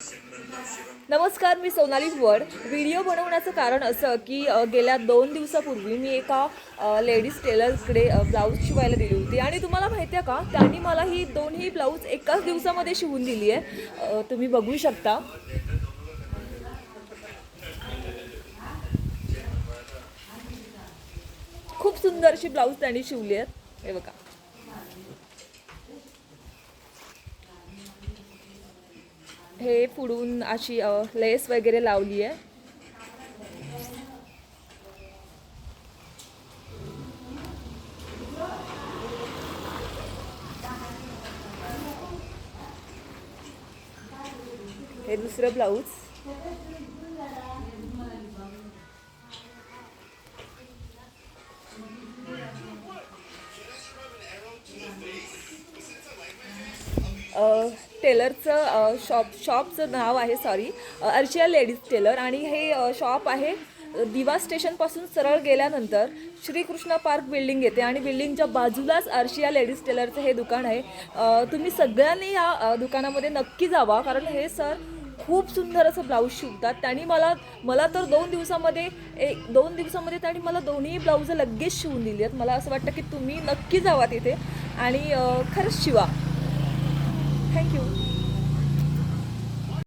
नमस्कार, मी सोनाली वड. व्हिडिओ बनवण्याचं कारण असं की गेल्या 2 दिवसापूर्वी मी एका लेडीज टेलरकडे ब्लाऊज शिवायला दिली होती आणि तुम्हाला माहिती आहे का, त्यांनी मला ही दोन्ही ब्लाऊज एकाच दिवसामध्ये शिवून दिली आहे. तुम्ही बघू शकता. खूप सुंदर अशी ब्लाऊज त्यांनी शिवली आहेत. हे बघा, हे पुढून अशी लेस वगैरे लावली आहे. हे दुसरं ब्लाऊज. टेलरचं शॉपचं नाव आहे, सॉरी, अर्शिया लेडीज टेलर. आणि हे शॉप आहे दिवा स्टेशनपासून सरळ गेल्यानंतर श्रीकृष्ण पार्क बिल्डिंग येते आणि बिल्डिंगच्या बाजूलाच अर्शिया लेडीज टेलरचं हे दुकान आहे. तुम्ही सगळ्यांनी या दुकानामध्ये नक्की जावा, कारण हे सर खूप सुंदर असं ब्लाऊज शिवतात. त्यांनी मला मला तर 2 दिवसामध्ये त्यांनी मला दोन्ही ब्लाऊज लगेच शिवून दिली आहेत. मला असं वाटतं की तुम्ही नक्की जावा तिथे आणि खरंच शिवा. थँक्यू.